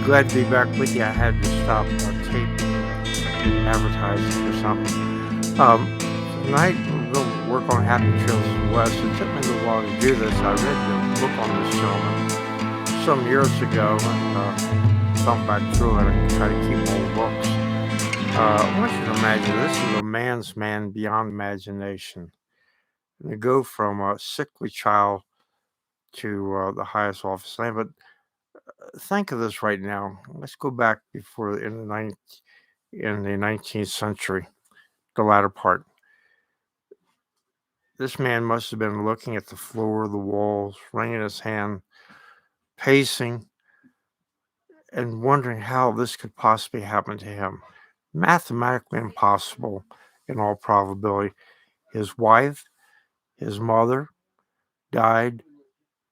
Glad to be back with you. I had to stop tape advertising or something. Tonight we're going to work on Happy Trails of the West. It took me a little while to do this. I read the book on this gentleman some years ago and thumbed back through it and try to keep old books. I want you to imagine this is a man's man beyond imagination. And to go from a sickly child to the highest office. But think of this right now. Let's go back before in the 19th century, the latter part. This man must have been looking at the floor, the walls, wringing his hand, pacing, and wondering how this could possibly happen to him. Mathematically impossible in all probability. His wife, his mother, died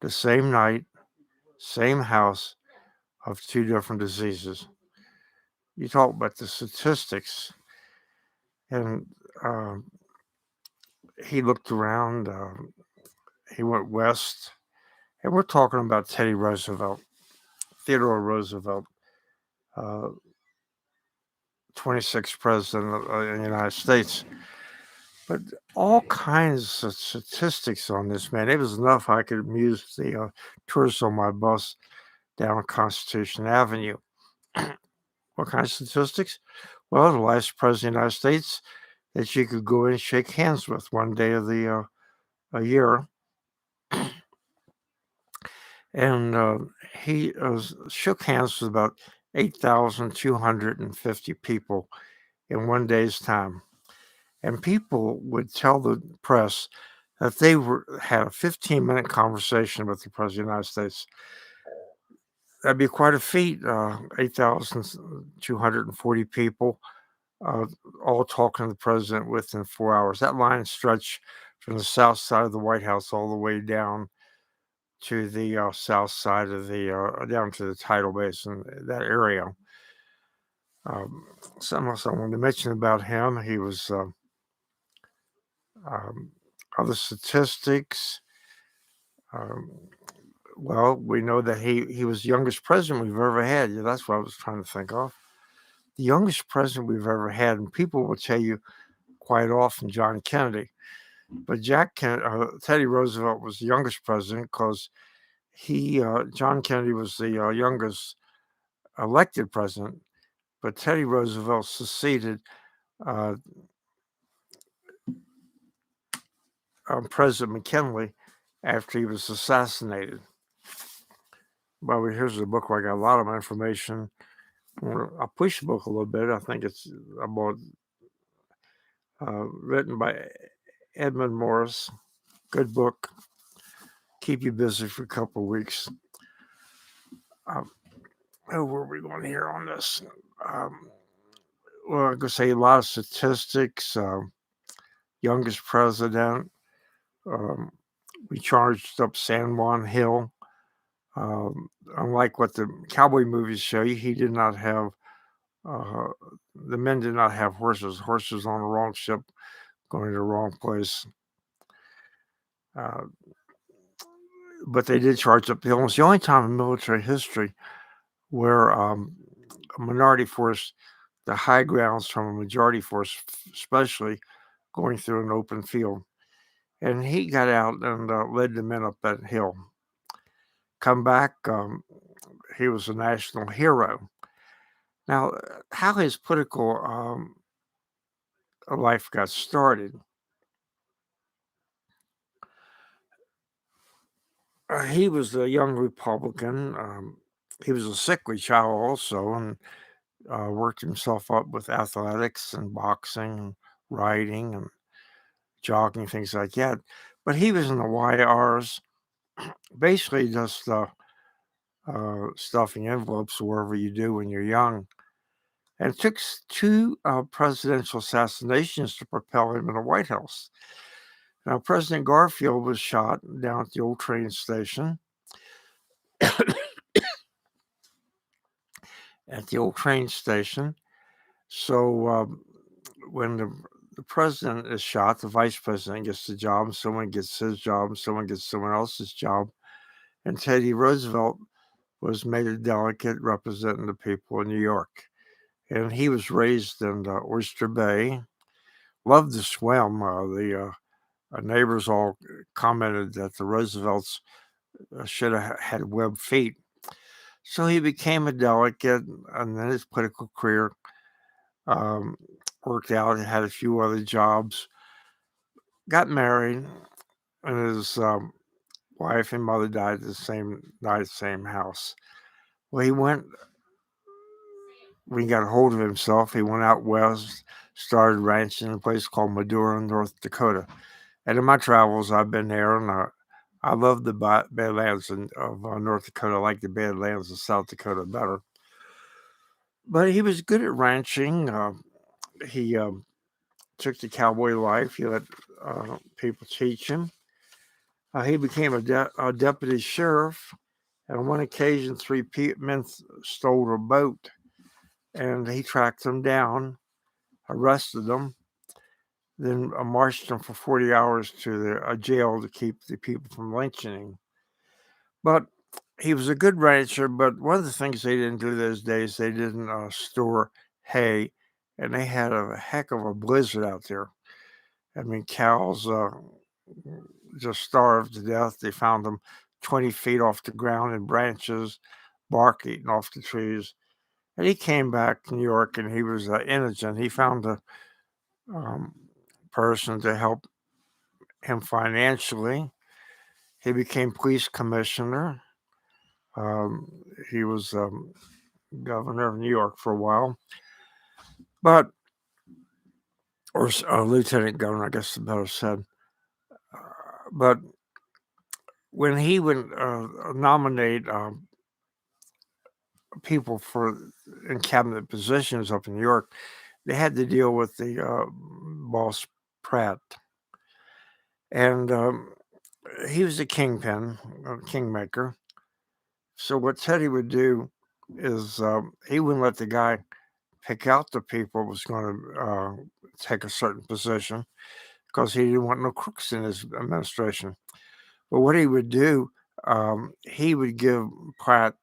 the same night, same house, of two different diseases. You talk about the statistics, and he looked around, he went west, and we're talking about Teddy Roosevelt, Theodore Roosevelt, uh, 26th president of the United States. But all kinds of statistics on this man. It was enough I could amuse the tourists on my bus down Constitution Avenue. What kind of statistics? Well, the last president of the United States that you could go in and shake hands with one day of the a year. And he shook hands with about 8,250 people in one day's time. And people would tell the press that they had a 15-minute conversation with the President of the United States. That'd be quite a feat, 8,240 people all talking to the president within 4 hours. That line stretched from the south side of the White House all the way down to the south side of down to the tidal basin, that area. Something else I wanted to mention about him, he was other statistics. Well, we know that he was the youngest president we've ever had. Yeah, that's what I was trying to think of. The youngest president we've ever had, and people will tell you quite often John Kennedy. But Teddy Roosevelt was the youngest president because John Kennedy was the youngest elected president, but Teddy Roosevelt succeeded President McKinley after he was assassinated. Well, here's the book where I got a lot of my information. I'll push the book a little bit. I think it's about written by Edmund Morris. Good book. Keep you busy for a couple of weeks. Where are we going here on this? Well, I could say a lot of statistics. Youngest president. We charged up San Juan Hill. Unlike what the cowboy movies show you, he did not have, the men did not have horses. Horses on the wrong ship, going to the wrong place. But they did charge up the hill. It's the only time in military history where a minority force, the high grounds from a majority force, especially going through an open field. And he got out and led the men up that hill. Come back, he was a national hero. Now, how his political life got started, he was a young Republican. He was a sickly child also, and worked himself up with athletics and boxing and riding and jogging, things like that. But he was in the YRs, basically just stuffing envelopes wherever you do when you're young. And it took two presidential assassinations to propel him in the White House. Now, President Garfield was shot down at the old train station. At the old train station. So when the president is shot, the vice president gets the job, someone gets his job, someone gets someone else's job. And Teddy Roosevelt was made a delegate representing the people of New York. And he was raised in Oyster Bay, loved to swim. The neighbors all commented that the Roosevelts should have had webbed feet. So he became a delegate, and then his political career um, worked out. He had a few other jobs, got married, and his wife and mother died at the same house. Well, when he got a hold of himself, he went out west, started ranching in a place called Medora, North Dakota. And in my travels, I've been there, and I love the Badlands of North Dakota. I like the Badlands of South Dakota better. But he was good at ranching. He took the cowboy life. He let people teach him. He became a deputy sheriff. And on one occasion, three men stole a boat, and he tracked them down, arrested them, then marched them for 40 hours to a jail to keep the people from lynching him. But he was a good rancher, but one of the things they didn't do those days, they didn't store hay, and they had a heck of a blizzard out there. I mean, cows just starved to death. They found them 20 feet off the ground in branches, bark eaten off the trees. And he came back to New York, and he was indigent. He found a person to help him financially. He became police commissioner. Um, he was governor of New York for a while, but or lieutenant governor, I guess the better said. But when he would nominate people for in cabinet positions up in New York, they had to deal with the boss Pratt, and he was a kingpin, a kingmaker. So what Teddy would do is he wouldn't let the guy pick out the people who was going to take a certain position because he didn't want no crooks in his administration. But what he would do, he would give Pratt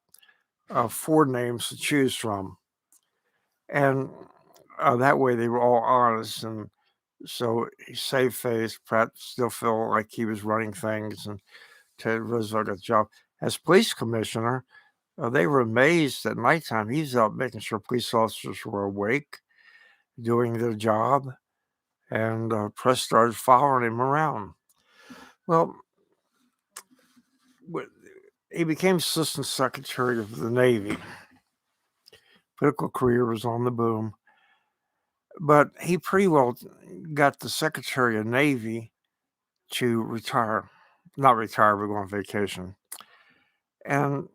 4 names to choose from, and that way they were all honest, and so he saved face. Pratt still felt like he was running things, and Ted Roosevelt got the job as police commissioner. They were amazed at nighttime. He's out making sure police officers were awake, doing their job, and press started following him around. Well, he became Assistant Secretary of the Navy. Political career was on the boom, but he pretty well got the Secretary of Navy to retire. Not retire, but go on vacation. And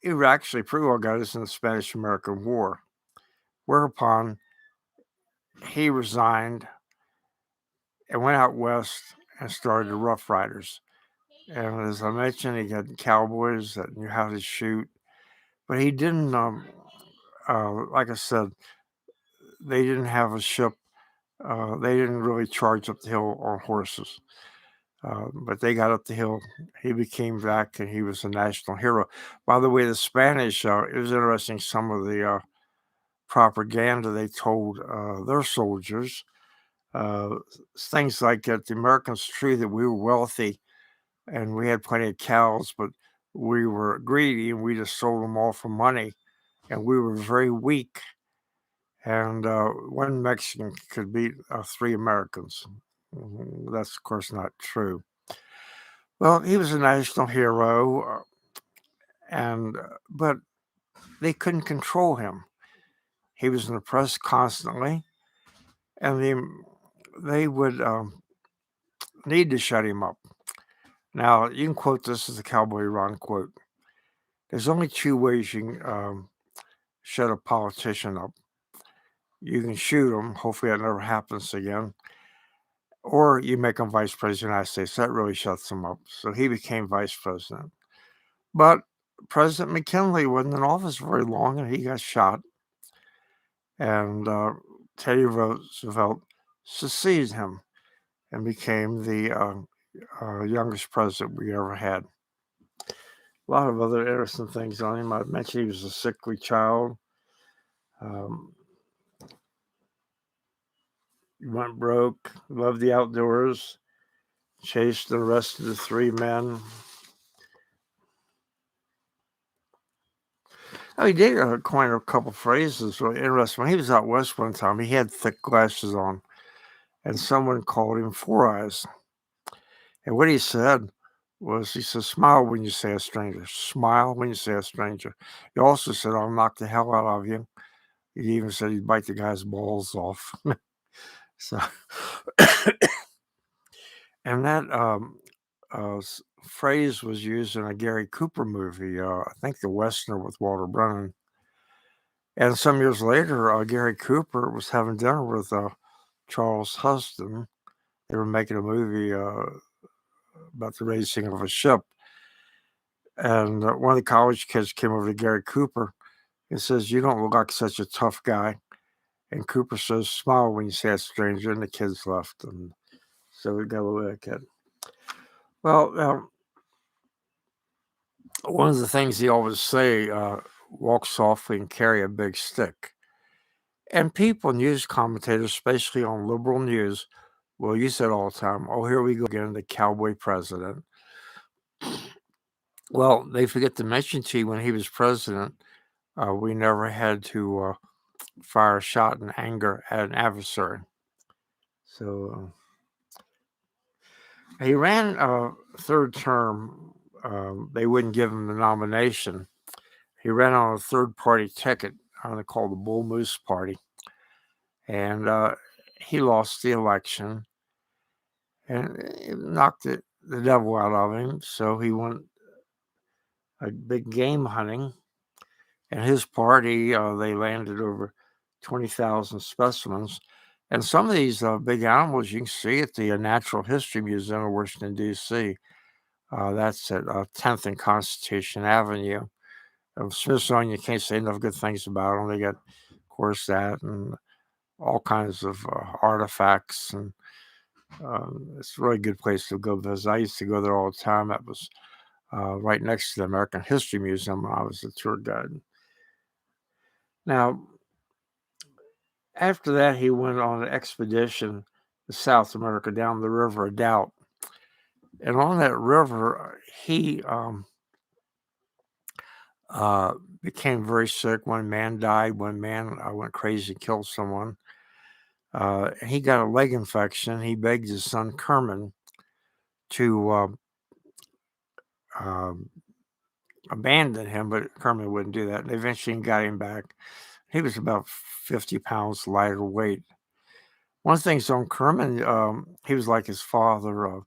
he actually pretty well got us in the Spanish-American War, whereupon he resigned and went out west and started the Rough Riders. And as I mentioned, he had cowboys that knew how to shoot, but he didn't. Like I said, they didn't have a ship. They didn't really charge up the hill on horses, but they got up the hill. He became back, and he was a national hero. By the way, the Spanish. It was interesting. Some of the propaganda they told their soldiers. Things like that. The Americans true that we were wealthy and we had plenty of cows, but we were greedy and we just sold them all for money, and we were very weak. And one Mexican could beat 3 Americans. That's, of course, not true. Well, he was a national hero, but they couldn't control him. He was in the press constantly, and they would need to shut him up. Now, you can quote this as a cowboyron quote. There's only 2 ways you can shut a politician up. You can shoot him, hopefully that never happens again, or you make him vice president of the United States. That really shuts him up. So he became vice president. But President McKinley wasn't in office very long, and he got shot. And Teddy Roosevelt succeeded him and became the youngest president we ever had. a lot of other interesting things on him. I mentioned he was a sickly child. Um, went broke, loved the outdoors, chased and arrested the three men. Oh, he did coin a couple phrases really interesting. When he was out west one time, he had thick glasses on, and someone called him Four Eyes. And what he said was, he said, smile when you say a stranger. Smile when you say a stranger. He also said, I'll knock the hell out of you. He even said he'd bite the guy's balls off. So, and that phrase was used in a Gary Cooper movie, I think The Westerner with Walter Brennan. And some years later, Gary Cooper was having dinner with Charles Huston. They were making a movie about the racing of a ship. And one of the college kids came over to Gary Cooper and says, you don't look like such a tough guy. And Cooper says, smile when you say a stranger. And the kids left. And so we got a little kid. Well, one of the things he always say, walk softly and carry a big stick. And people, news commentators, especially on liberal news, will use it all the time. Oh, here we go again, the cowboy president. Well, they forget to mention to you when he was president, we never had to fire a shot in anger at an adversary. So he ran a third term. They wouldn't give him the nomination. He ran on a third-party ticket called the Bull Moose Party. And he lost the election. And it knocked the devil out of him. So he went a big game hunting. And his party, they landed over 20,000 specimens. And some of these big animals you can see at the Natural History Museum of Washington, D.C. That's at 10th and Constitution Avenue. Smithsonian, you can't say enough good things about them. They got, of course, that and all kinds of artifacts. And it's a really good place to go visit. I used to go there all the time. That was right next to the American History Museum when I was a tour guide. Now, after that, he went on an expedition to South America down the River of Doubt. And on that river, he became very sick. One man died. One man went crazy, killed someone. He got a leg infection. He begged his son Kerman to abandon him, but Kerman wouldn't do that. And eventually got him back. He was about 50 pounds lighter weight. One of the things on Kerman, he was like his father.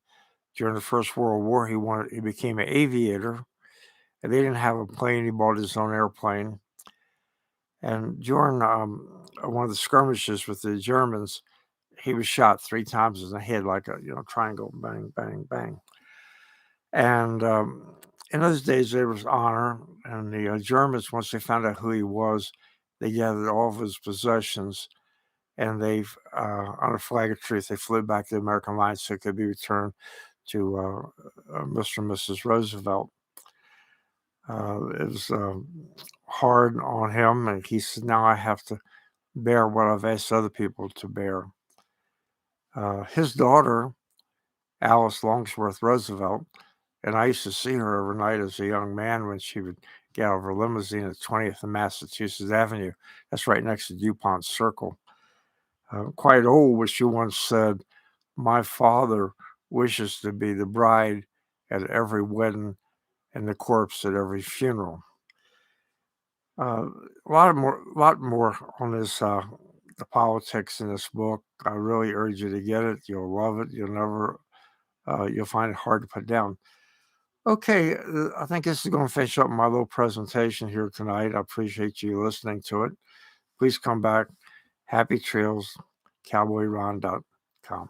During the First World War, he became an aviator. And they didn't have a plane. He bought his own airplane. And during one of the skirmishes with the Germans, he was shot 3 times in the head, like a triangle, bang, bang, bang. And in those days, there was honor. And the Germans, once they found out who he was, they gathered all of his possessions, and they, on a flag of truce, they flew back to the American lines so it could be returned to Mr. and Mrs. Roosevelt. It was hard on him, and he said, now I have to bear what I've asked other people to bear. His daughter, Alice Longsworth Roosevelt, and I used to see her every night as a young man when she would get out of her limousine at 20th and Massachusetts Avenue. That's right next to DuPont Circle. Quite old, but she once said, my father wishes to be the bride at every wedding and the corpse at every funeral. A lot more on this, the politics in this book. I really urge you to get it. You'll love it. You'll find it hard to put down. Okay, I think this is going to finish up my little presentation here tonight. I appreciate you listening to it. Please come back. Happy trails, cowboyron.com.